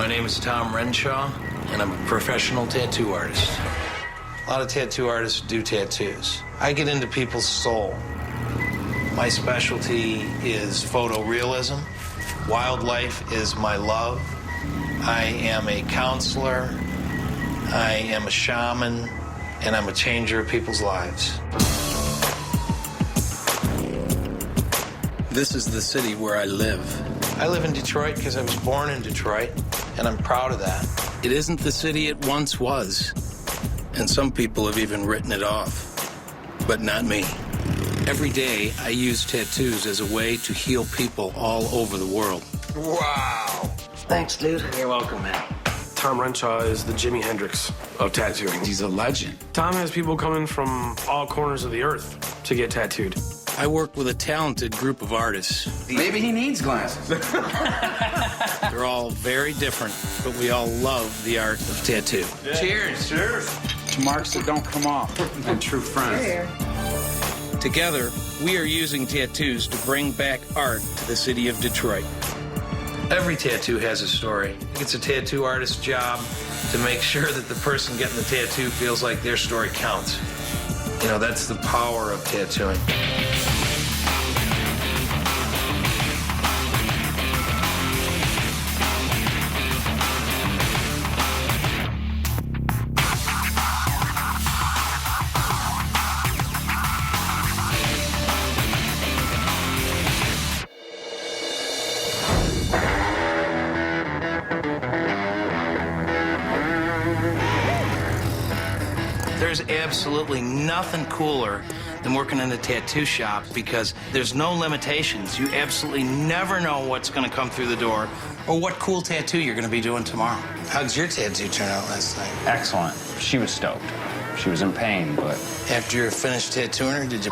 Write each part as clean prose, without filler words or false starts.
My name is Tom Renshaw, and I'm a professional tattoo artist. A lot of tattoo artists do tattoos. I get into people's soul. My specialty is photorealism. Wildlife is my love. I am a counselor. I am a shaman, and I'm a changer of people's lives. This is the city where I live. I live in Detroit because I was born in Detroit, and I'm proud of that. It isn't the city it once was, and some people have even written it off, but not me. Every day, I use tattoos as a way to heal people all over the world. Wow. Thanks, dude. You're welcome, man. Tom Renshaw is the Jimi Hendrix of tattooing. He's a legend. Tom has people coming from all corners of the earth to get tattooed. I work with a talented group of artists. Maybe he needs glasses. They're all very different, but we all love the art of tattoo. Yeah. Cheers. Cheers. To marks that don't come off. And true friends. Here. Together, we are using tattoos to bring back art to the city of Detroit. Every tattoo has a story. It's a tattoo artist's job to make sure that the person getting the tattoo feels like their story counts. You know, that's the power of tattooing. There's absolutely nothing cooler than working in a tattoo shop because there's no limitations. You absolutely never know what's going to come through the door or what cool tattoo you're going to be doing tomorrow. How did your tattoo turn out last night? Excellent. She was stoked. She was in pain, but... After you were finished tattooing her, did you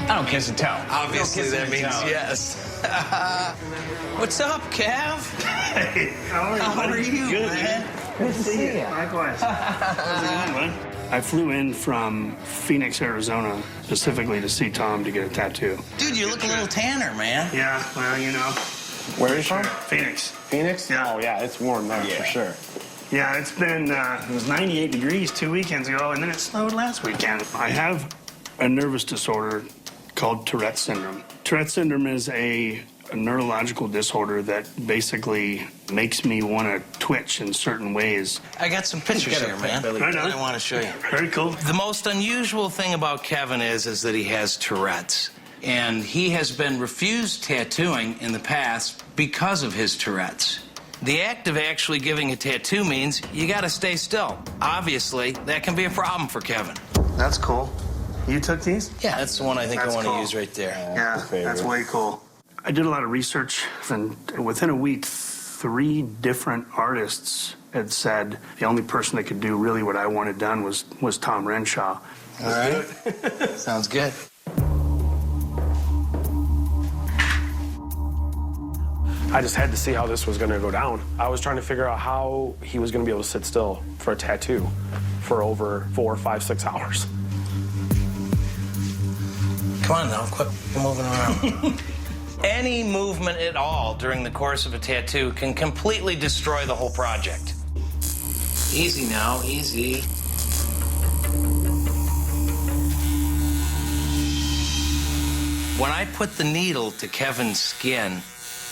I don't kiss and tell. Obviously, that means yes. What's up, Cav? Hey, how are you, Good, man? Good to see you. Likewise. How's it going, man? I flew in from Phoenix, Arizona, specifically to see Tom to get a tattoo. Dude, you look a little tanner, man. Yeah, well, you know. Where are you from? Phoenix. Phoenix? Yeah. Oh, yeah, it's warm there for sure. Yeah, it's been, it was 98 degrees 2 weekends ago, and then it snowed last weekend. I have a nervous disorder called Tourette syndrome. Tourette syndrome is a neurological disorder that basically makes me want to twitch in certain ways. I got some pictures here, man. Right on. I want to show you. Very cool. The most unusual thing about Kevin is that he has Tourette's. And he has been refused tattooing in the past because of his Tourette's. The act of actually giving a tattoo means you got to stay still. Obviously, that can be a problem for Kevin. That's cool. You took these? Yeah, that's the one I think That's I want to cool. use right there. Yeah, that's way cool. I did a lot of research, and within a week, 3 different artists had said the only person that could do really what I wanted done was Tom Renshaw. All right. Sounds good. I just had to see how this was going to go down. I was trying to figure out how he was going to be able to sit still for a tattoo for over 4, 5, 6 hours. Come on now, quit moving around. Any movement at all during the course of a tattoo can completely destroy the whole project. Easy now, easy. When I put the needle to Kevin's skin,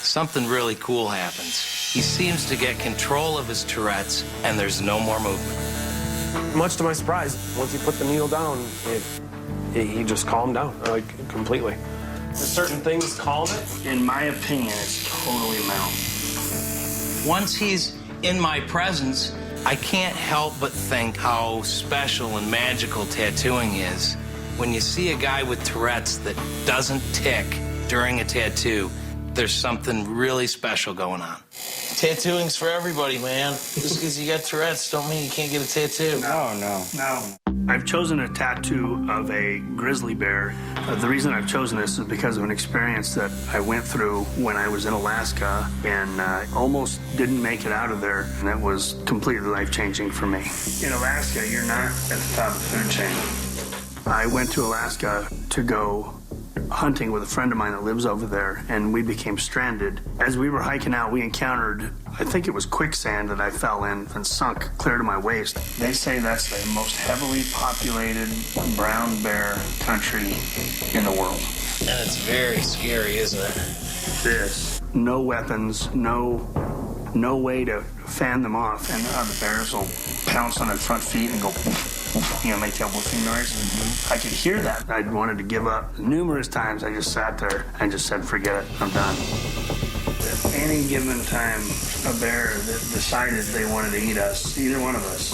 something really cool happens. He seems to get control of his Tourette's, and there's no more movement. Much to my surprise, once he put the needle down, he just calmed down, like, completely. Certain things calm it. In my opinion, it's totally mental. Once he's in my presence, I can't help but think how special and magical tattooing is. When you see a guy with Tourette's that doesn't tick during a tattoo, there's something really special going on. Tattooing's for everybody, man. Just because you got Tourette's don't mean you can't get a tattoo. No. I've chosen a tattoo of a grizzly bear. The reason I've chosen this is because of an experience that I went through when I was in Alaska and almost didn't make it out of there. And that was completely life-changing for me. In Alaska, you're not at the top of the food chain. I went to Alaska to go hunting with a friend of mine that lives over there, and we became stranded. As we were hiking out, we encountered, I think it was quicksand that I fell in and sunk clear to my waist. They say that's the most heavily populated brown bear country in the world. And it's very scary, isn't it? This, no weapons, no way to fan them off, and the bears will pounce on their front feet and go, make that whooping noise. I could hear that. I wanted to give up. Numerous times I just sat there and just said, forget it, I'm done. At any given time, a bear that decided they wanted to eat us, either one of us,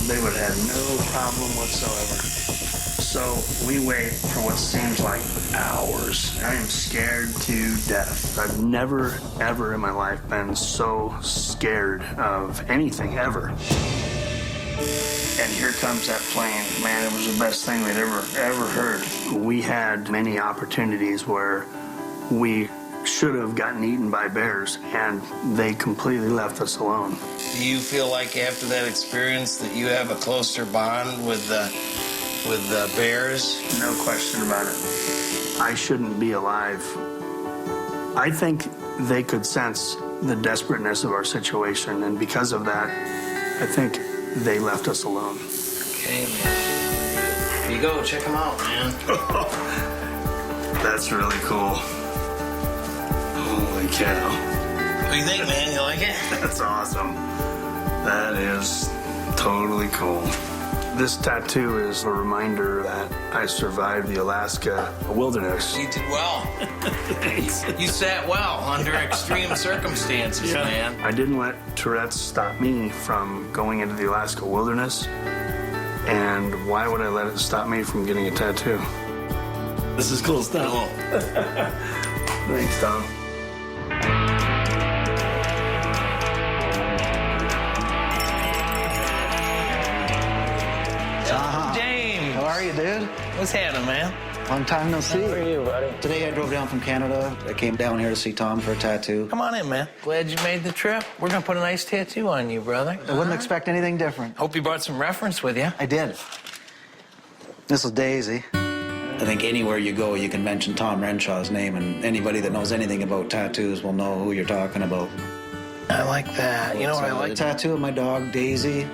they would have no problem whatsoever. So we wait for what seems like hours. I am scared to death. I've never, ever in my life been so scared of anything, ever. And here comes that plane. Man, it was the best thing we'd ever heard. We had many opportunities where we should have gotten eaten by bears, and they completely left us alone. Do you feel like after that experience that you have a closer bond with the bears? No question about it. I shouldn't be alive. I think they could sense the desperateness of our situation, and because of that, I think they left us alone. Okay, man. Here you go. Check them out, man. That's really cool. Holy cow. What do you think, man? You like it? That's awesome. That is totally cool. This tattoo is a reminder that I survived the Alaska wilderness. You did well. Thanks. You sat well under extreme circumstances, man. I didn't let Tourette's stop me from going into the Alaska wilderness. And why would I let it stop me from getting a tattoo? This is cool stuff. Cool. Thanks, Tom. James. How are you, dude? What's happening, man? Long time no see. How are you, buddy? Today I drove down from Canada. I came down here to see Tom for a tattoo. Come on in, man. Glad you made the trip. We're going to put a nice tattoo on you, brother. I wouldn't expect anything different. Hope you brought some reference with you. I did. This is Daisy. I think anywhere you go, you can mention Tom Renshaw's name, and anybody that knows anything about tattoos will know who you're talking about. I like that. You know what I like? A tattoo of my dog, Daisy.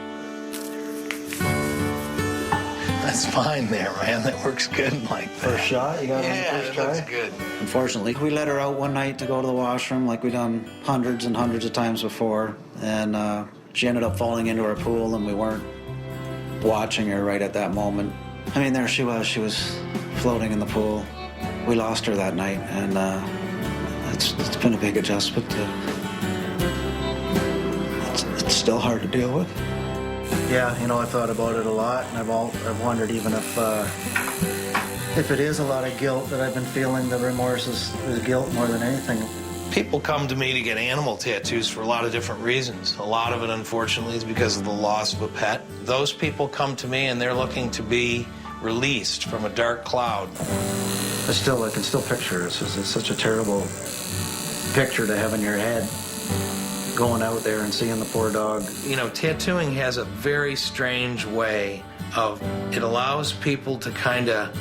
That's fine there, man. That works good like that. First shot? You got it on the Yeah, first it try? looks good. Unfortunately, we let her out one night to go to the washroom like we've done hundreds and hundreds of times before, and she ended up falling into our pool, and we weren't watching her right at that moment. I mean, there she was floating in the pool. We lost her that night, and it's been a big adjustment. It's still hard to deal with. Yeah, you know, I thought about it a lot, and I've wondered even if it is a lot of guilt that I've been feeling. The remorse is guilt more than anything. People come to me to get animal tattoos for a lot of different reasons. A lot of it, unfortunately, is because of the loss of a pet. Those people come to me and they're looking to be released from a dark cloud. I can still picture it. It's such a terrible picture to have in your head, going out there and seeing the poor dog. You know, tattooing has a very strange way of, it allows people to kind of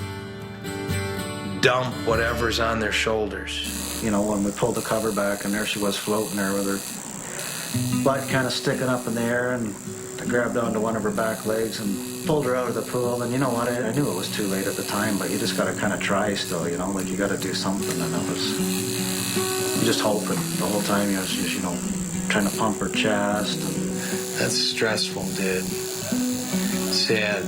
dump whatever's on their shoulders. You know, when we pulled the cover back, and there she was floating there with her butt kind of sticking up in the air, and I grabbed onto one of her back legs and pulled her out of the pool. And you know what? I knew it was too late at the time, but you just got to kind of try still, you know, like you got to do something. And it was, you just hoping the whole time. You was just, you know, trying to pump her chest. That's stressful, dude. Sad.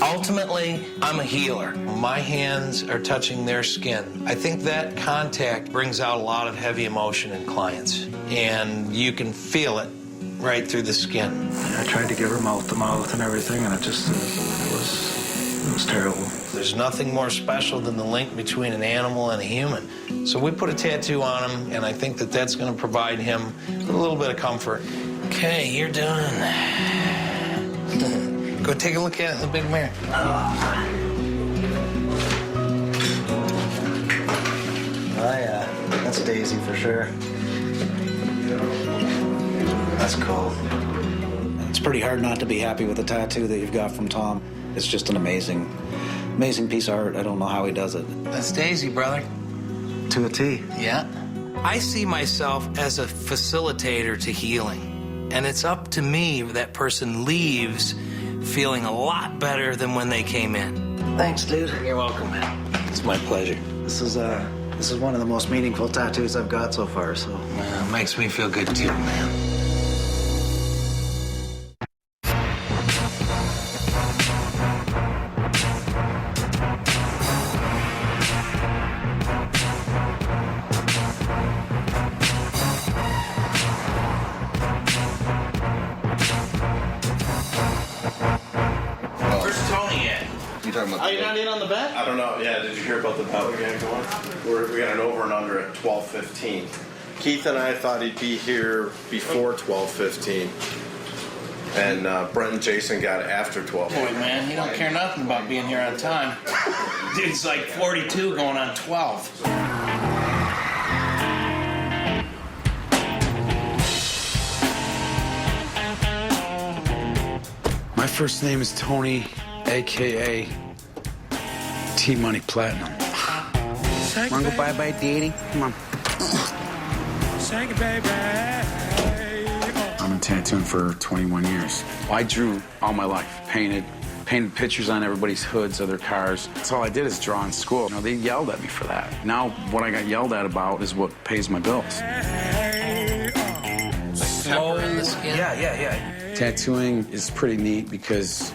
Ultimately, I'm a healer. My hands are touching their skin. I think that contact brings out a lot of heavy emotion in clients, and you can feel it right through the skin. I tried to give her mouth to mouth and everything, and it was terrible. There's nothing more special than the link between an animal and a human. So we put a tattoo on him, and I think that that's going to provide him a little bit of comfort. Okay, you're done. Go take a look at it in the big mirror. Oh, yeah. That's Daisy for sure. That's cool. It's pretty hard not to be happy with the tattoo that you've got from Tom. It's just an amazing Amazing piece of art. I don't know how he does it. That's Daisy, brother. To a T. Yeah. I see myself as a facilitator to healing. And it's up to me if that person leaves feeling a lot better than when they came in. Thanks, dude. You're welcome, man. It's my pleasure. This is one of the most meaningful tattoos I've got so far, so. It makes me feel good too, man. Where's Tony at? Are you not in on the bet? I don't know. Yeah, did you hear about the bet we got going? We got an over and under at 12:15. Keith and I thought he'd be here before 12:15, and Brent and Jason got it after 12. Boy, man, he don't care nothing about being here on time. Dude's like 42 going on 12. My first name is Tony, a.k.a. T-Money Platinum. Wanna go bye-bye dating? Come on. I've been tattooing for 21 years. I drew all my life, painted pictures on everybody's hoods of their cars. That's all I did is draw in school. You know, they yelled at me for that. Now what I got yelled at about is what pays my bills. Slow in the skin. Yeah. Tattooing is pretty neat because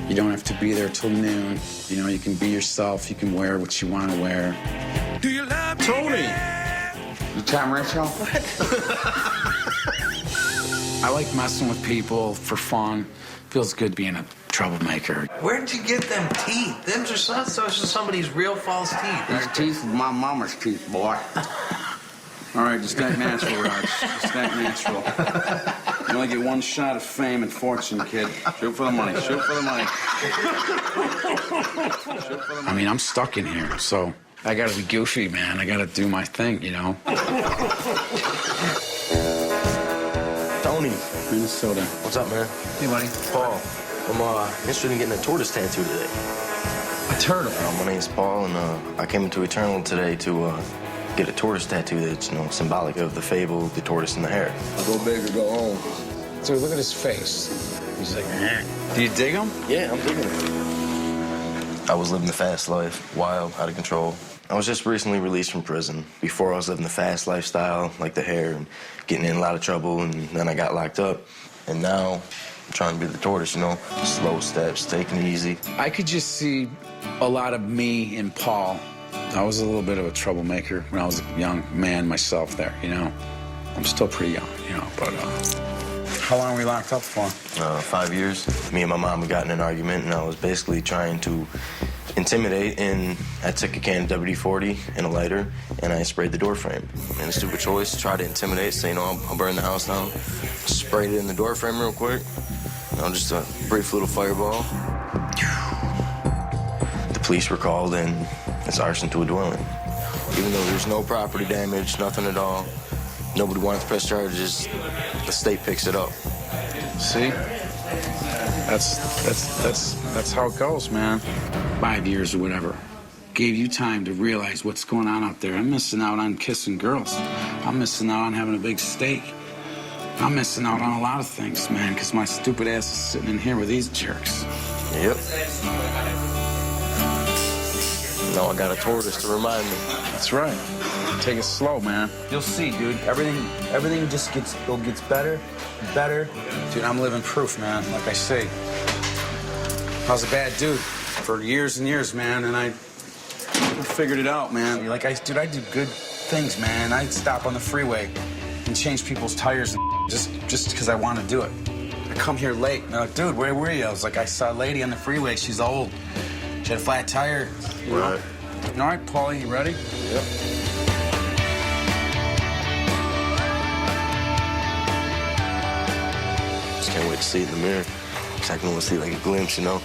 you don't have to be there till noon. You know, you can be yourself. You can wear what you want to wear. Do you love Tony! You Tom Rachel? I like messing with people for fun. Feels good being a troublemaker. Where'd you get them teeth? Them are somebody's real false teeth. These teeth are my mama's teeth, boy. All right, just act natural, Raj. Just act natural. You only get one shot of fame and fortune, kid. Shoot for the money. Shoot for the money. I mean, I'm stuck in here, so I gotta be goofy, man. I gotta do my thing, you know? Tony. Minnesota. What's up, man? Hey, buddy. Paul. I'm interested in getting a tortoise tattoo today. A turtle. My name's Paul, and I came into Eternal today to get a tortoise tattoo that's, symbolic of the fable, the tortoise and the hare. Go big or go home. Dude, look at his face. He's like, do you dig him? Yeah, I'm digging it. I was living the fast life, wild, out of control. I was just recently released from prison. Before, I was living the fast lifestyle, like the hare, and getting in a lot of trouble, and then I got locked up. And now, I'm trying to be the tortoise, slow steps, taking it easy. I could just see a lot of me in Paul. I was a little bit of a troublemaker when I was a young man myself there, I'm still pretty young, but how long were we locked up for? 5 years. Me and my mom got in an argument, and I was basically trying to intimidate, and I took a can of WD-40 and a lighter, and I sprayed the door frame. And a stupid choice, tried to intimidate, say, I'll burn the house down. Sprayed it in the door frame real quick. Just a brief little fireball. The police were called, and it's arson to a dwelling. Even though there's no property damage, nothing at all, nobody wanted to press charges, the state picks it up. See? That's how it goes, man. 5 years or whatever. Gave you time to realize what's going on out there. I'm missing out on kissing girls. I'm missing out on having a big steak. I'm missing out on a lot of things, man, because my stupid ass is sitting in here with these jerks. Yep. Now I got a tortoise to remind me. That's right. Take it slow, man. You'll see, dude. Everything just gets better and better. Dude, I'm living proof, man, like I say. I was a bad dude for years and years, man, and I figured it out, man. I do good things, man. I'd stop on the freeway and change people's tires just because I want to do it. I come here late, and they're like, dude, where were you? I was like, I saw a lady on the freeway. She's old. She had a flat tire. Right. All right, Paulie, you ready? Yep. Just can't wait to see it in the mirror. Cause I can only see like a glimpse, Are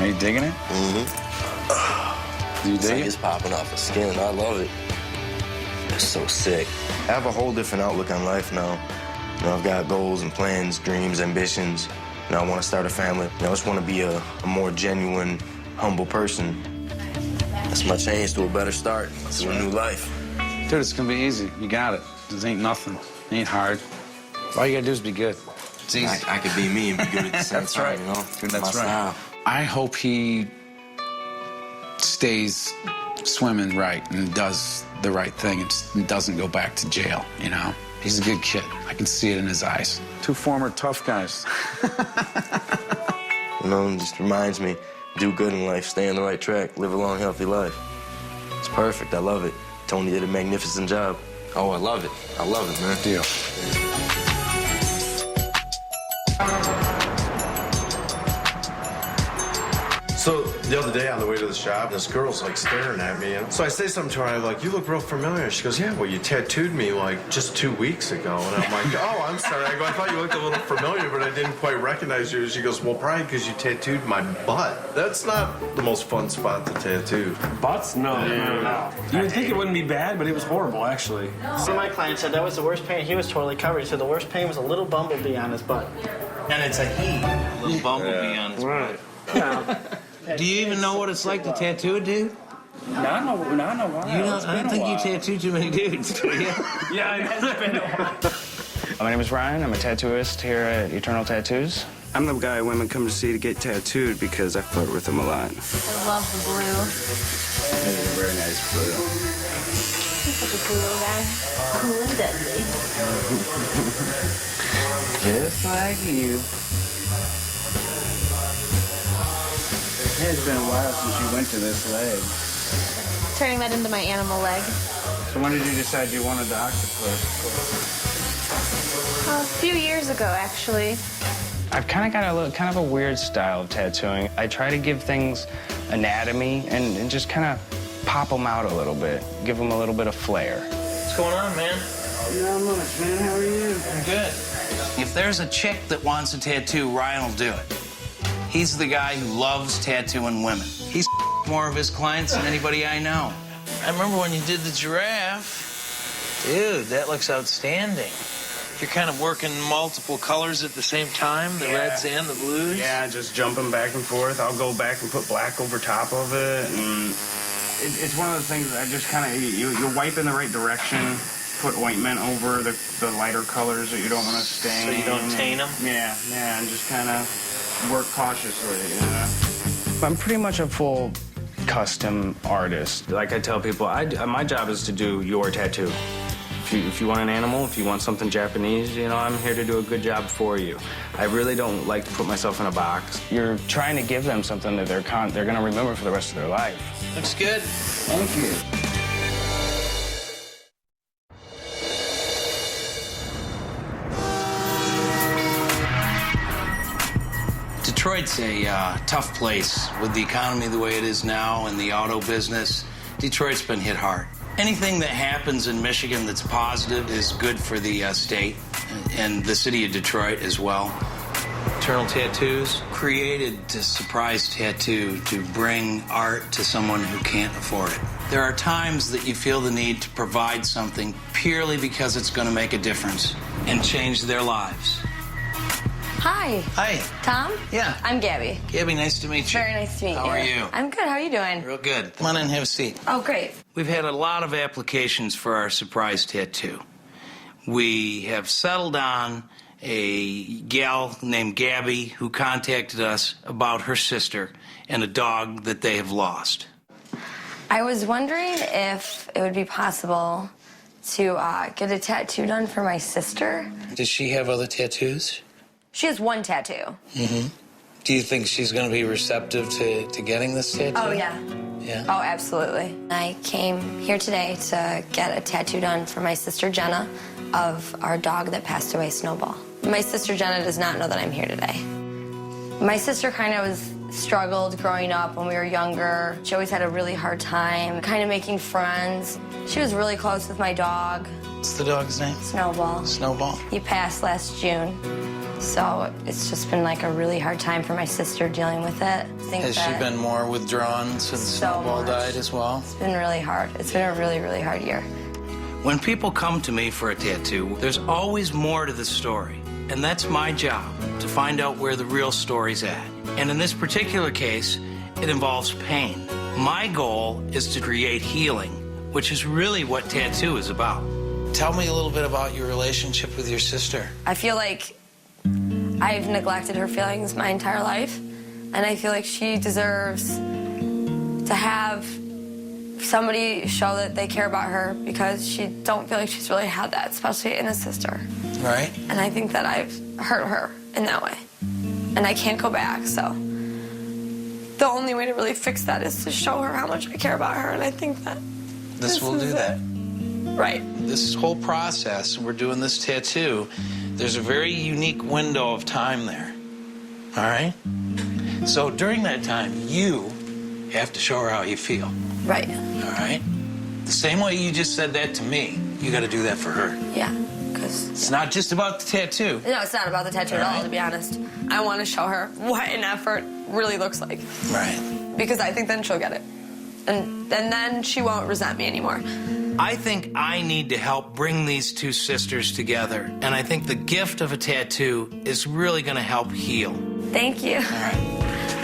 you digging it? Mm-hmm. Do you It's dig like it? it's popping off the skin. I love it. It's so sick. I have a whole different outlook on life now. I've got goals and plans, dreams, ambitions. I want to start a family. I just want to be a more genuine humble person. That's my change to a better start, to a new life. Dude, it's gonna be easy. You got it. This ain't nothing. It ain't hard. All you gotta do is be good. It's easy. I could be me and be good at the same That's time, right. you know? Dude, that's My right. style. I hope he stays swimming right and does the right thing and doesn't go back to jail, you know? He's a good kid. I can see it in his eyes. 2 former tough guys. You know, it just reminds me, do good in life, stay on the right track, live a long, healthy life. It's perfect. I love it. Tony did a magnificent job. Oh, I love it. I love it, man. Deal. So the other day on the way to the shop, this girl's like staring at me. And so I say something to her, I'm like, you look real familiar. She goes, yeah, well, you tattooed me like just 2 weeks ago. And I'm like, oh, I'm sorry. I go, I thought you looked a little familiar, but I didn't quite recognize you. She goes, well, probably because you tattooed my butt. That's not the most fun spot to tattoo. Butts? No. You would think it wouldn't be bad, but it was horrible, actually. So my client said that was the worst pain. He was totally covered. He said the worst pain was a little bumblebee on his butt. And it's a he. A little bumblebee on his butt. Yeah. Do you even know what it's like to tattoo a dude? Not in a while. You don't, I don't think you tattoo too many dudes, do you? Yeah, it's been a while. My name is Ryan. I'm a tattooist here at Eternal Tattoos. I'm the guy women come to see to get tattooed because I flirt with them a lot. I love the blue. It is a very nice blue. He's such a cool little guy. Cool and deadly. Just like you. It's been a while since you went to this leg. Turning that into my animal leg. So when did you decide you wanted the octopus? A few years ago, actually. I've kind of got kind of a weird style of tattooing. I try to give things anatomy and just kind of pop them out a little bit, give them a little bit of flair. What's going on, man? Not much, man. How are you? I'm good. If there's a chick that wants a tattoo, Ryan will do it. He's the guy who loves tattooing women. He's more of his clients than anybody I know. I remember when you did the giraffe. Dude, that looks outstanding. You're kind of working multiple colors at the same time, the reds and the blues? Yeah, just jumping back and forth. I'll go back and put black over top of it. And it's one of those things that I just kind of, you wipe in the right direction, put ointment over the lighter colors that you don't want to stain. So you don't taint them? Yeah, and just kind of work cautiously, you know? I'm pretty much a full custom artist. Like I tell people, my job is to do your tattoo. If you want an animal, if you want something Japanese, you know, I'm here to do a good job for you. I really don't like to put myself in a box. You're trying to give them something that they're going to remember for the rest of their life. Looks good. Thank you. Detroit's a tough place with the economy the way it is now and the auto business. Detroit's been hit hard. Anything that happens in Michigan that's positive is good for the state and the city of Detroit as well. Eternal Tattoos created this surprise tattoo to bring art to someone who can't afford it. There are times that you feel the need to provide something purely because it's going to make a difference and change their lives. Hi. Hi. Tom? Yeah. I'm Gabby. Gabby, nice to meet you. Very nice to meet you. How are you? I'm good. How are you doing? Real good. Come on in and have a seat. Oh, great. We've had a lot of applications for our surprise tattoo. We have settled on a gal named Gabby who contacted us about her sister and a dog that they have lost. I was wondering if it would be possible to get a tattoo done for my sister. Does she have other tattoos? She has one tattoo. Mm-hmm. Do you think she's going to be receptive to getting this tattoo? Oh, yeah. Yeah? Oh, absolutely. I came here today to get a tattoo done for my sister Jenna of our dog that passed away, Snowball. My sister Jenna does not know that I'm here today. My sister kind of struggled growing up when we were younger. She always had a really hard time kind of making friends. She was really close with my dog. What's the dog's name? Snowball. Snowball. He passed last June. So it's just been like a really hard time for my sister dealing with it. Has she been more withdrawn since Snowball died as well? It's been really hard. It's been a really, really hard year. When people come to me for a tattoo, there's always more to the story. And that's my job, to find out where the real story's at. And in this particular case, it involves pain. My goal is to create healing, which is really what tattoo is about. Tell me a little bit about your relationship with your sister. I feel like I've neglected her feelings my entire life, and I feel like she deserves to have somebody show that they care about her, because she don't feel like she's really had that, especially in a sister. Right. And I think that I've hurt her in that way, and I can't go back, so the only way to really fix that is to show her how much I care about her, and I think that This will do that. Right. This whole process, we're doing this tattoo, there's a very unique window of time there. All right? So during that time, you have to show her how you feel. Right. All right? The same way you just said that to me, you got to do that for her. Yeah, because it's not just about the tattoo. No, it's not about the tattoo at all, to be honest. I want to show her what an effort really looks like. Right. Because I think then she'll get it. And then she won't resent me anymore. I think I need to help bring these two sisters together. And I think the gift of a tattoo is really going to help heal. Thank you. All right.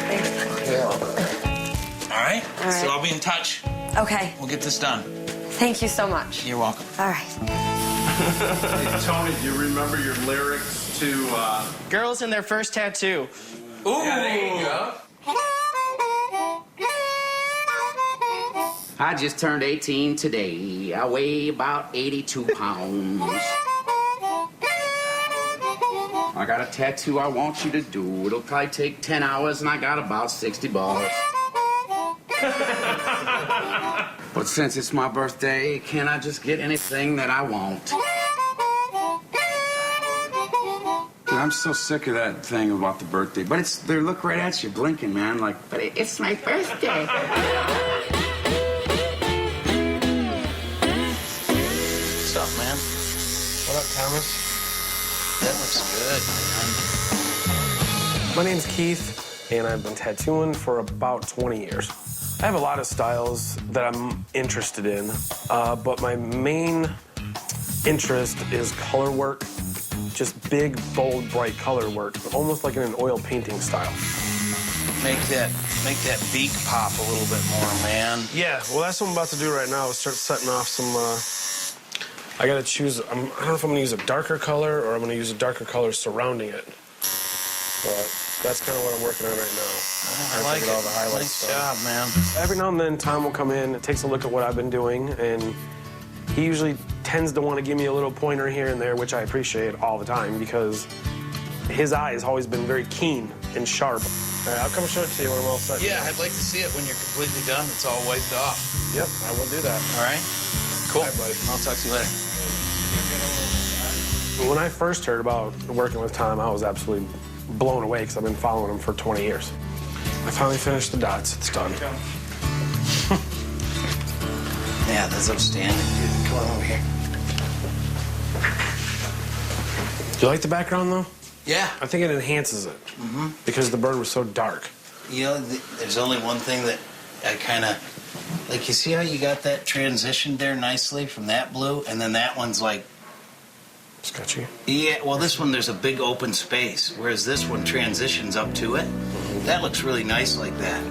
Thanks. All right? All right. So I'll be in touch. Okay. We'll get this done. Thank you so much. You're welcome. All right. Hey, Tony, do you remember your lyrics to, Girls in their first tattoo. Ooh. Yeah, there you go. I just turned 18 today. I weigh about 82 pounds. I got a tattoo I want you to do. It'll probably take 10 hours, and I got about $60. But since it's my birthday, can I just get anything that I want? Dude, I'm so sick of that thing about the birthday. But they look right at you, blinking, man. Like, but it's my birthday. What's up, man? What up, Thomas? That looks good, man. My name's Keith, and I've been tattooing for about 20 years. I have a lot of styles that I'm interested in, but my main interest is color work. Just big, bold, bright color work, almost like in an oil painting style. Make that beak pop a little bit more, man. Yeah, well, that's what I'm about to do right now, is start setting off some, I gotta choose, I don't know if I'm gonna use a darker color or I'm gonna use a darker color surrounding it. But that's kind of what I'm working on right now. I like it. All the highlights. Nice job, man. Every now and then, Tom will come in, takes a look at what I've been doing, and he usually tends to want to give me a little pointer here and there, which I appreciate all the time, because his eye has always been very keen and sharp. All right, I'll come show it to you when I'm all set. Yeah, I'd like to see it when you're completely done. It's all wiped off. Yep, I will do that. All right? Cool. All right, buddy. I'll talk to you later. When I first heard about working with Tom, I was absolutely blown away, because I've been following him for 20 years. I finally finished the dots. It's done. Yeah, that's outstanding, dude. Come on over here. Do you like the background, though? Yeah. I think it enhances it, because the bird was so dark. You know, there's only one thing that I kind of... Like, you see how you got that transition there nicely from that blue, and then that one's like... Sketchy. Yeah, well, this one, there's a big open space, whereas this one transitions up to it. That looks really nice like that.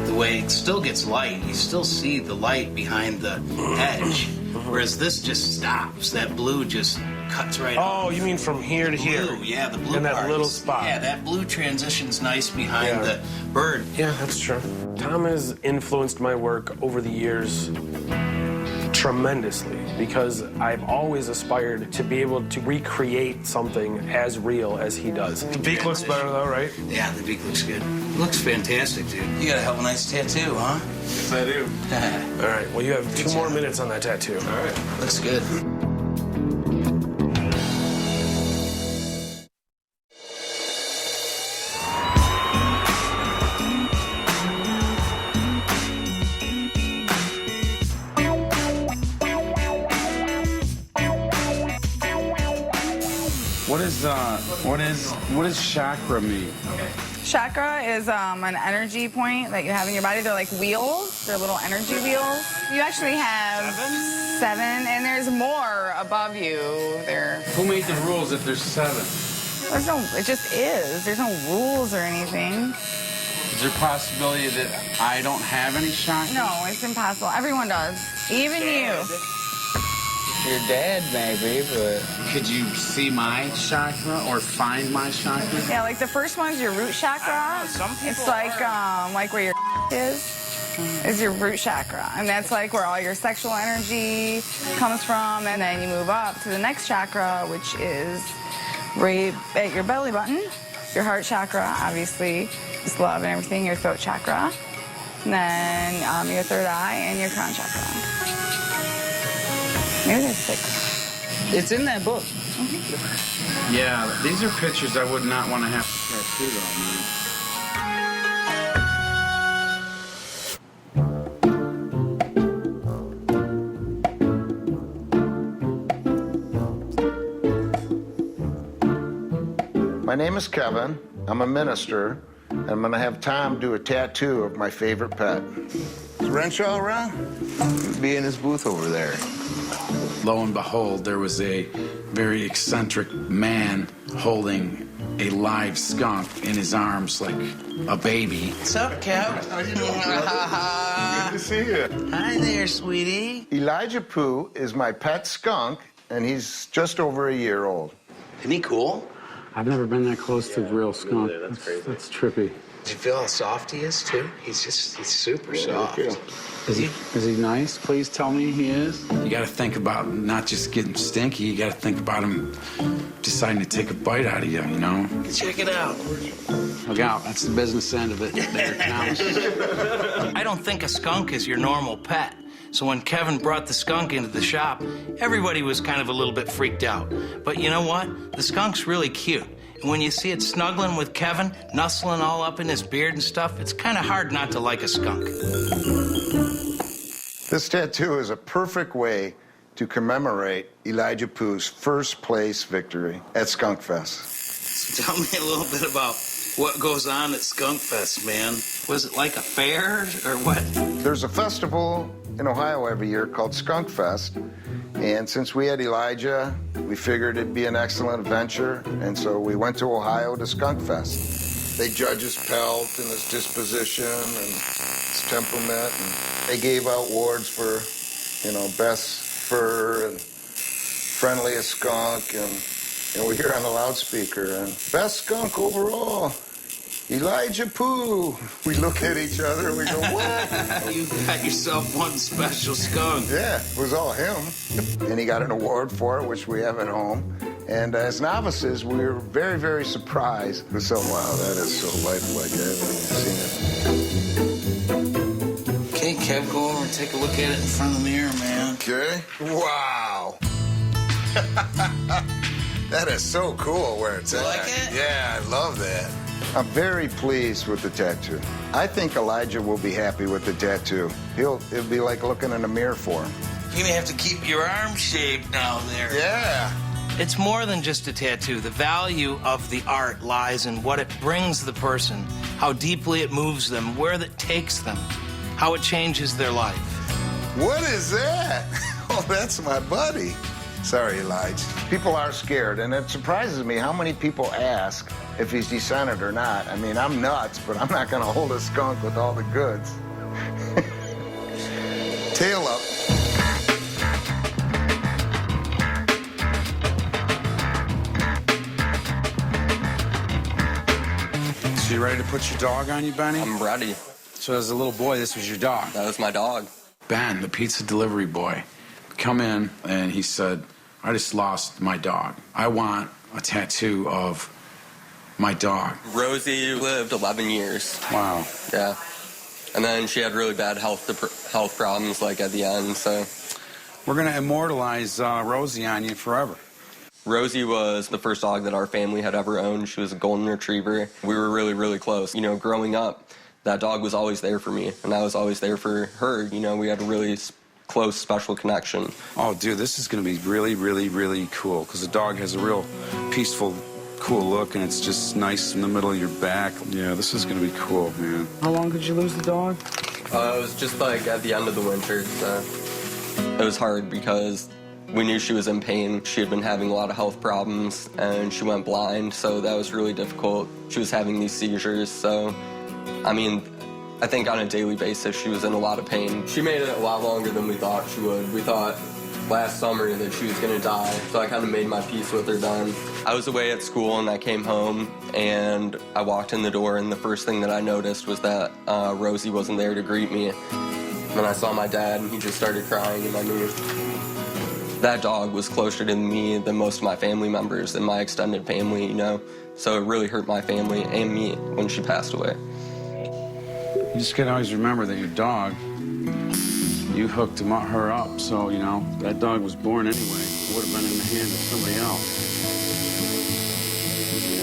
The way it still gets light, you still see the light behind the edge, whereas this just stops. That blue just cuts right off. Oh, you mean from here to here? Blue, yeah, the blue in that part little is- spot. Yeah, that blue transition's nice behind the bird. Yeah, that's true. Tom has influenced my work over the years tremendously, because I've always aspired to be able to recreate something as real as he does. The beak looks better, though, right? Yeah, the beak looks good. Looks fantastic, dude. You got a hell of a nice tattoo, huh? Yes, I do. All right, well, you have 2 more minutes on that tattoo. All right. Looks good. What does chakra mean? Chakra is an energy point that you have in your body. They're like wheels. They're little energy wheels. You actually have 7, and there's more above you. Who made the rules if there's 7? It just is. There's no rules or anything. there a possibility that I don't have any chakra? No, it's impossible. Everyone does. Even you. Your dad, maybe, but could you see my chakra or find my chakra? Yeah, like the first one's your root chakra. It's like where your is your root chakra, and that's like where all your sexual energy comes from. And then you move up to the next chakra, which is right at your belly button. Your heart chakra, obviously, is love and everything. Your throat chakra, and then your third eye and your crown chakra. Maybe there's 6. It's in that book. Mm-hmm. Yeah, these are pictures I would not want to have tattooed on me. My name is Kevin. I'm a minister. And I'm going to have Tom do a tattoo of my favorite pet. Is Renshaw around? He'd be in his booth over there. Lo and behold, there was a very eccentric man holding a live skunk in his arms like a baby. What's up, Kev? How you doing? Good to see you. Hi there, sweetie. Elijah Pooh is my pet skunk, and he's just over a year old. Isn't he cool? I've never been that close to a real skunk. That's crazy. That's trippy. Did you feel how soft he is, too? He's super soft. Is he nice? Please tell me he is. You got to think about not just getting stinky. You got to think about him deciding to take a bite out of you, you know? Check it out. Look out. That's the business end of it there, Tom. I don't think a skunk is your normal pet. So when Kevin brought the skunk into the shop, everybody was kind of a little bit freaked out. But you know what? The skunk's really cute. And when you see it snuggling with Kevin, nuzzling all up in his beard and stuff, it's kind of hard not to like a skunk. This tattoo is a perfect way to commemorate Elijah Pooh's first place victory at Skunk Fest. So tell me a little bit about what goes on at Skunk Fest, man. Was it like a fair or what? There's a festival in Ohio every year called Skunk Fest. And since we had Elijah, we figured it'd be an excellent adventure. And so we went to Ohio to Skunk Fest. They judge his pelt and his disposition and his temperament. And they gave out awards for, best fur and friendliest skunk. And we hear on the loudspeaker, and best skunk overall, Elijah Pooh. We look at each other and we go, what? You got yourself one special skunk. Yeah, it was all him. And he got an award for it, which we have at home. And as novices, we were very, very surprised. It was so, wow, that is so lifelike. I haven't even seen it. Okay, Kev, go over and take a look at it in front of the mirror, man. Okay. Wow. That is so cool where it's at. Like it? Yeah, I love that. I'm very pleased with the tattoo. I think Elijah will be happy with the tattoo. It'll be like looking in a mirror for him. You may have to keep your arm shaved now there. Yeah. It's more than just a tattoo. The value of the art lies in what it brings the person, how deeply it moves them, where it takes them, how it changes their life. What is that? Oh, that's my buddy. Sorry, Elijah. People are scared, and it surprises me how many people ask if he's descended or not. I mean, I'm nuts, but I'm not going to hold a skunk with all the goods. Tail up. So you ready to put your dog on you, Benny? I'm ready. So as a little boy, this was your dog? That was my dog. Ben, the pizza delivery boy, come in and he said, I just lost my dog. I want a tattoo of my dog. Rosie lived 11 years. Wow. Yeah. And then she had really bad health problems, like, at the end, so. We're going to immortalize Rosie on you forever. Rosie was the first dog that our family had ever owned. She was a golden retriever. We were really, really close. Growing up, that dog was always there for me, and I was always there for her. We had a really close, special connection. Oh, dude, this is going to be really, really, really cool, because the dog has a real peaceful, cool look, and it's just nice in the middle of your back. Yeah, this is going to be cool, man. How long did you lose the dog? It was just, like, at the end of the winter, so it was hard because we knew she was in pain. She had been having a lot of health problems, and she went blind, so that was really difficult. She was having these seizures, so I mean, I think on a daily basis she was in a lot of pain. She made it a lot longer than we thought she would. We thought last summer that she was going to die, so I kind of made my peace with her then. I was away at school and I came home and I walked in the door, and the first thing that I noticed was that Rosie wasn't there to greet me. And I saw my dad and he just started crying, and I knew that dog was closer to me than most of my family members and my extended family, you know? So it really hurt my family and me when she passed away. You just gotta always remember that your dog, you hooked her up, so, you know, that dog was born anyway. It would have been in the hand of somebody else. You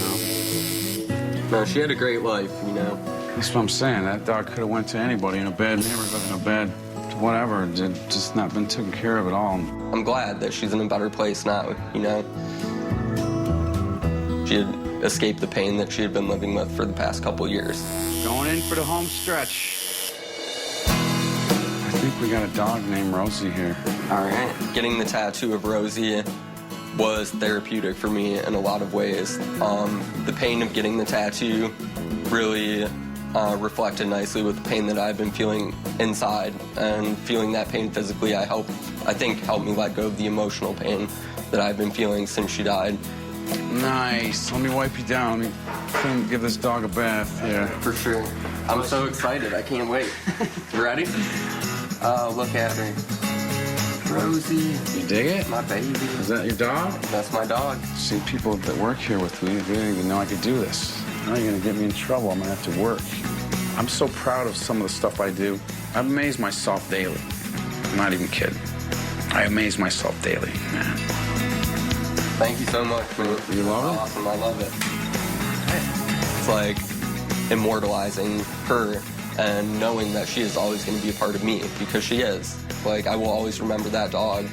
know? No, she had a great life, you know? That's what I'm saying. That dog could have went to anybody in a bad neighborhood, in a bad whatever, just not been taken care of at all. I'm glad that she's in a better place now, you know? She had escaped the pain that she had been living with for the past couple years. Going in for the home stretch. I think we got a dog named Rosie here. All right. Getting the tattoo of Rosie was therapeutic for me in a lot of ways. The pain of getting the tattoo really reflected nicely with the pain that I've been feeling inside, and feeling that pain physically, I think helped me let go of the emotional pain that I've been feeling since she died. Nice. Let me wipe you down. Let me give this dog a bath here. For sure. I'm so excited. I can't wait. You ready? Look at her. Rosie. You dig it? My baby. Is that your dog? That's my dog. See, people that work here with me, they didn't even know I could do this. Now you're gonna get me in trouble. I'm gonna have to work. I'm so proud of some of the stuff I do. I amaze myself daily. I'm not even kidding. I amaze myself daily, man. Thank you so much, man. You love it? Awesome, I love it. It's like immortalizing her and knowing that she is always going to be a part of me, because she is. Like, I will always remember that dog.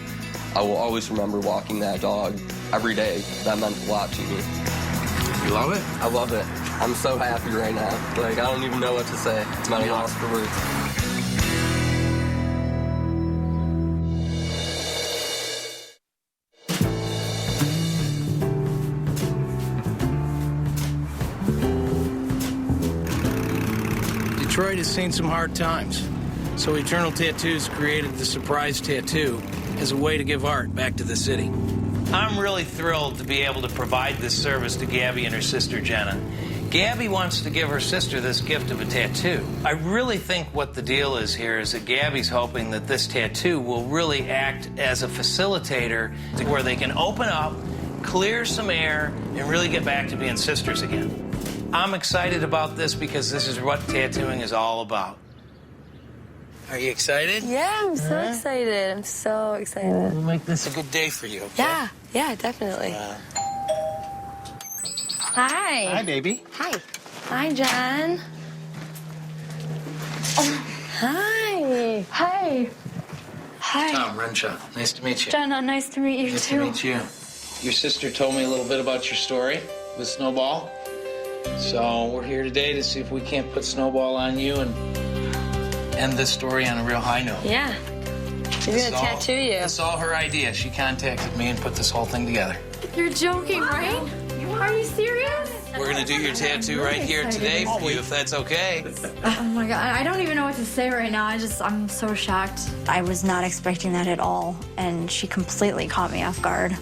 I will always remember walking that dog every day. That meant a lot to me. You love it? I love it. I'm so happy right now. Like, I don't even know what to say. I'm at a loss for words. Detroit has seen some hard times, so Eternal Tattoos created the surprise tattoo as a way to give art back to the city. I'm really thrilled to be able to provide this service to Gabby and her sister Jenna. Gabby wants to give her sister this gift of a tattoo. I really think what the deal is here is that Gabby's hoping that this tattoo will really act as a facilitator where they can open up, clear some air, and really get back to being sisters again. I'm excited about this because this is what tattooing is all about. Are you excited? Yeah, I'm so excited. I'm so excited. We'll make this a good day for you, okay? Yeah, definitely. Hi. Hi, baby. Hi. Hi, John. Oh, hi. Hi. Hi. Tom Renshaw. Nice to meet you. Jenna, nice to meet you, Nice too. to meet you. Your sister told me a little bit about your story with Snowball. So we're here today to see if we can't put Snowball on you and end this story on a real high note. Yeah. She's gonna tattoo you. It's all her idea. She contacted me and put this whole thing together. You're joking, right? Are you serious? We're gonna do your tattoo right here today for you, if that's okay. Oh my God, I don't even know what to say right now. I'm so shocked. I was not expecting that at all, and she completely caught me off guard.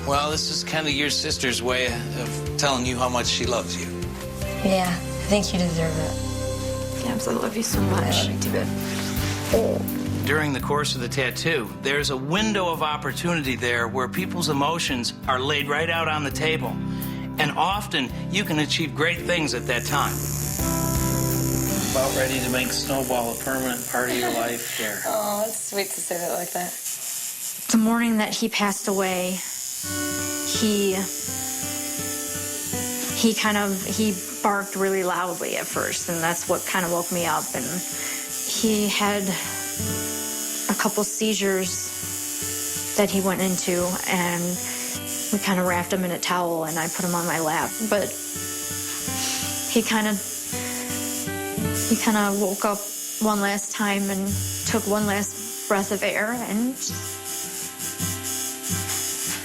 Well, this is kind of your sister's way of telling you how much she loves you. Yeah, I think you deserve it. Gabs, I love you so much. I love you too. During the course of the tattoo, there's a window of opportunity there where people's emotions are laid right out on the table. And often, you can achieve great things at that time. About ready to make Snowball a permanent part of your life here. Oh, it's sweet to say that like that. The morning that he passed away, he barked really loudly at first, and that's what kind of woke me up. And he had a couple seizures that he went into, and we kind of wrapped him in a towel, and I put him on my lap. But he kind of woke up one last time and took one last breath of air, and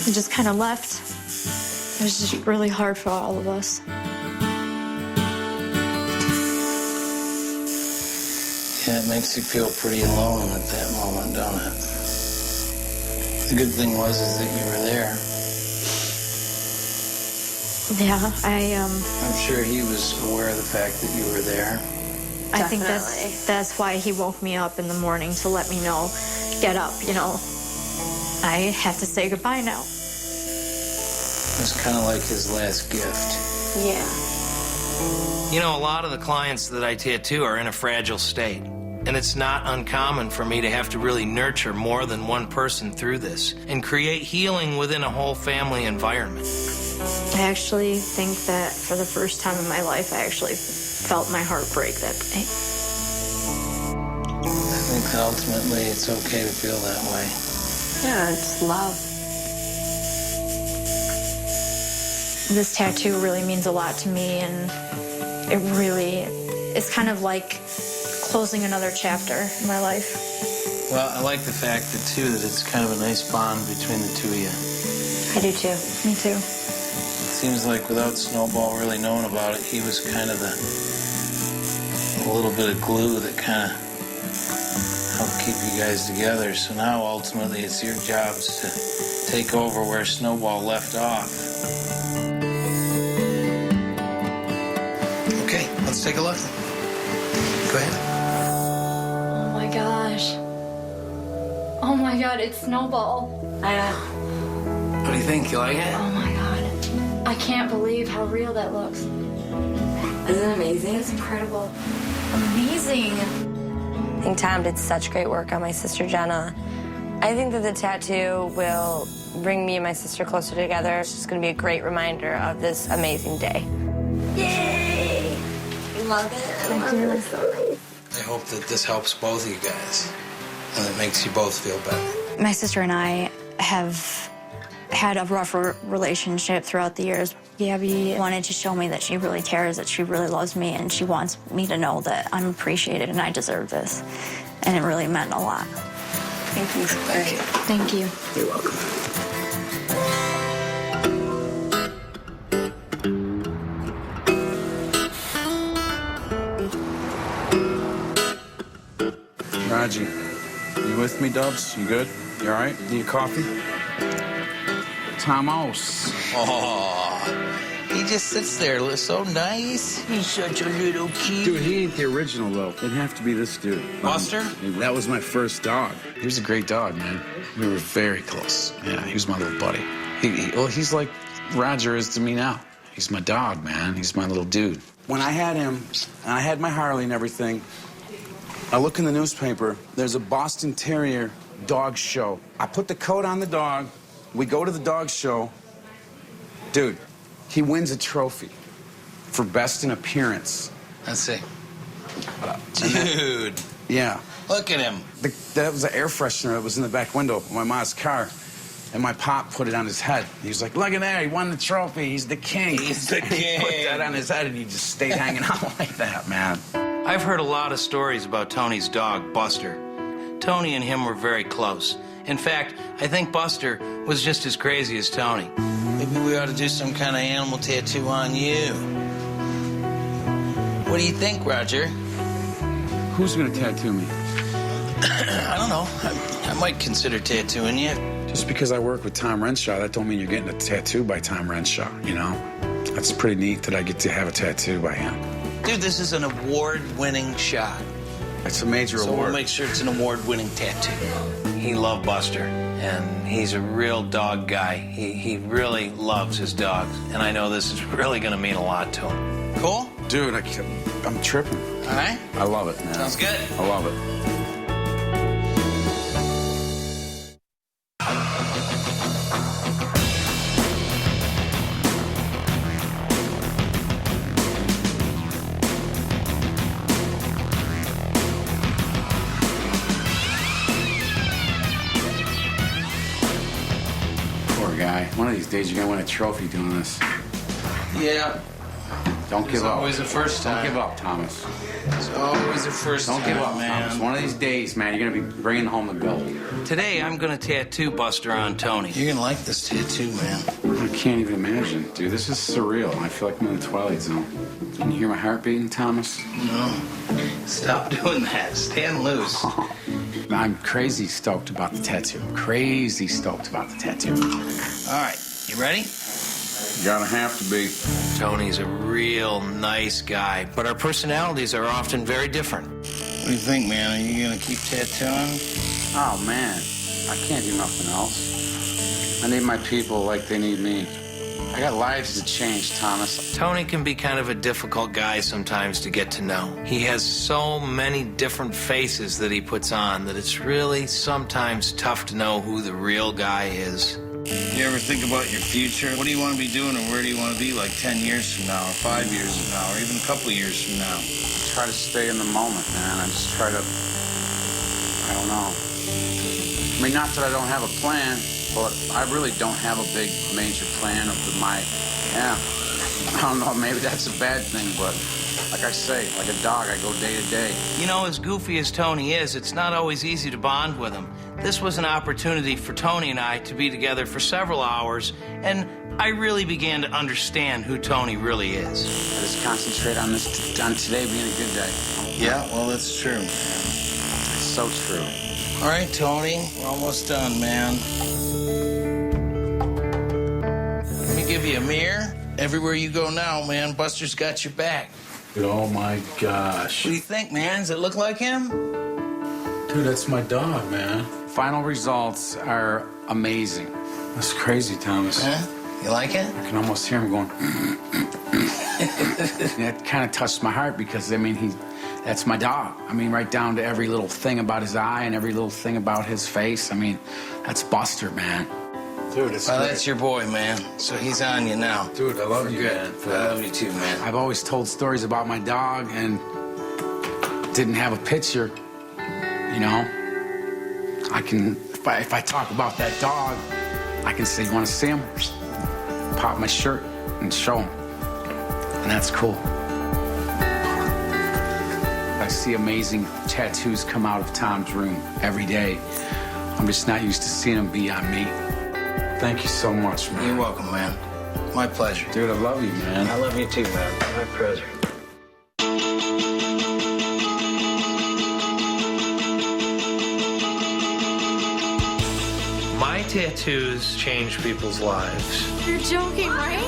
he just kind of left. It was just really hard for all of us. and it makes you feel pretty alone at that moment, don't it? The good thing is that you were there. Yeah, I'm sure he was aware of the fact that you were there. I think that's why he woke me up in the morning to let me know, get up, you know. I have to say goodbye now. It's kind of like his last gift. Yeah. You know, a lot of the clients that I tattoo are in a fragile state. And it's not uncommon for me to have to really nurture more than one person through this and create healing within a whole family environment. I actually think that for the first time in my life, I actually felt my heart break that day. I think that ultimately it's okay to feel that way. Yeah, it's love. This tattoo really means a lot to me, and it really is kind of like closing another chapter in my life. Well, I like the fact that, too, that it's kind of a nice bond between the two of you. I do too. Me too. Seems like without Snowball really knowing about it, he was kind of a little bit of glue that kind of helped keep you guys together. So now ultimately it's your jobs to take over where Snowball left off. Okay, let's take a look. Go ahead. Oh my gosh. Oh my God, it's Snowball. What do you think? You like it? Oh my God. I can't believe how real that looks. Isn't it amazing? It's incredible. Amazing. I think Tom did such great work on my sister Jenna. I think that the tattoo will bring me and my sister closer together. It's just going to be a great reminder of this amazing day. Yay! You love it? Thank you. I hope that this helps both of you guys and it makes you both feel better. My sister and I have had a rougher relationship throughout the years. Gabby wanted to show me that she really cares, that she really loves me, and she wants me to know that I'm appreciated and I deserve this. And it really meant a lot. Thank you. Thank you. You're welcome. Raji, you with me, Dubs? You good? You all right? Need coffee? Tomos. Oh, he just sits there, so nice. He's such a little kid. Dude, he ain't the original, though. It'd have to be this dude. Buster? That was my first dog. He was a great dog, man. We were very close. Yeah, he was my little buddy. Well, he's like Roger is to me now. He's my dog, man. He's my little dude. When I had him, and I had my Harley and everything, I look in the newspaper, there's a Boston Terrier dog show. I put the coat on the dog, we go to the dog show. Dude, he wins a trophy for best in appearance. Let's see. Dude. Yeah. Look at him. That was an air freshener that was in the back window of my mom's car. And my pop put it on his head. He was like, look at that, he won the trophy. He's the king. He's the king. He put that on his head and he just stayed hanging out like that, man. I've heard a lot of stories about Tony's dog, Buster. Tony and him were very close. In fact, I think Buster was just as crazy as Tony. Maybe we ought to do some kind of animal tattoo on you. What do you think, Roger? Who's gonna tattoo me? I don't know. I might consider tattooing you. Just because I work with Tom Renshaw, that don't mean you're getting a tattoo by Tom Renshaw, you know? That's pretty neat that I get to have a tattoo by him. Dude, this is an award-winning shot. It's a major So award. we'll make sure it's an award-winning tattoo. He loved Buster, and he's a real dog guy. He really loves his dogs, and I know this is really going to mean a lot to him. Cool? Dude, I'm tripping. All right? I love it, man. Sounds good. I love it. Guy. One of these days you're gonna win a trophy doing this. Yeah. Don't give up. Always the first time. Don't give up, Thomas. It's always the first time. Don't give up, man. Thomas. One of these days, man, you're gonna be bringing home the gold. Today I'm gonna tattoo Buster on Tony. You're gonna like this tattoo, man. I can't even imagine, dude. This is surreal. I feel like I'm in the Twilight Zone. Can you hear my heart beating, Thomas? No. Stop doing that. Stand loose. I'm crazy stoked about the tattoo. Crazy stoked about the tattoo. All right, you ready? Gotta have to be. Tony's a real nice guy, but our personalities are often very different. What do you think, man? Are you gonna keep tattooing? Oh, man. I can't do nothing else. I need my people like they need me. I got lives to change, Thomas. Tony can be kind of a difficult guy sometimes to get to know. He has so many different faces that he puts on that it's really sometimes tough to know who the real guy is. You ever think about your future? What do you want to be doing, or where do you want to be like 10 years from now, or 5 years from now, or even a couple of years from now? I try to stay in the moment, man. I just try to, I don't know. I mean, not that I don't have a plan, but I really don't have a big major plan of I don't know, maybe that's a bad thing, but like I say, like a dog, I go day to day. You know, as goofy as Tony is, it's not always easy to bond with him. This was an opportunity for Tony and I to be together for several hours, and I really began to understand who Tony really is. I just concentrate on today being a good day. Yeah, well, that's true. It's so true. All right, Tony, we're almost done, man. Let me give you a mirror. Everywhere you go now, man, Buster's got your back. Oh, my gosh. What do you think, man? Does it look like him? Dude, that's my dog, man. Final results are amazing. That's crazy, Thomas. Huh? You like it? I can almost hear him going. That kind of touched my heart because, I mean, that's my dog. I mean, right down to every little thing about his eye and every little thing about his face. I mean, that's Buster, man. Dude, it's well, that's your boy, man. So he's on you now. Dude, I love you, man. I love you too, man. I've always told stories about my dog and didn't have a picture, you know. I can, if I talk about that dog, I can say, you want to see him? Pop my shirt and show him. And that's cool. I see amazing tattoos come out of Tom's room every day. I'm just not used to seeing them be on me. Thank you so much, man. You're welcome, man. My pleasure. Dude, I love you, man. I love you too, man. My pleasure. My tattoos change people's lives. You're joking, right?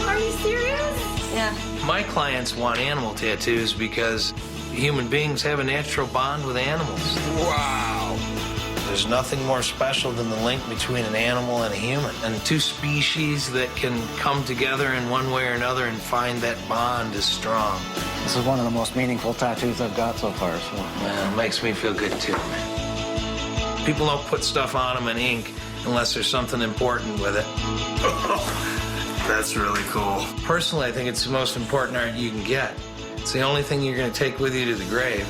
Are you serious? Yeah. My clients want animal tattoos because human beings have a natural bond with animals. Wow. There's nothing more special than the link between an animal and a human. And two species that can come together in one way or another and find that bond is strong. This is one of the most meaningful tattoos I've got so far, so. Man, it makes me feel good too, man. People don't put stuff on them in ink unless there's something important with it. That's really cool. Personally, I think it's the most important art you can get. It's the only thing you're going to take with you to the grave.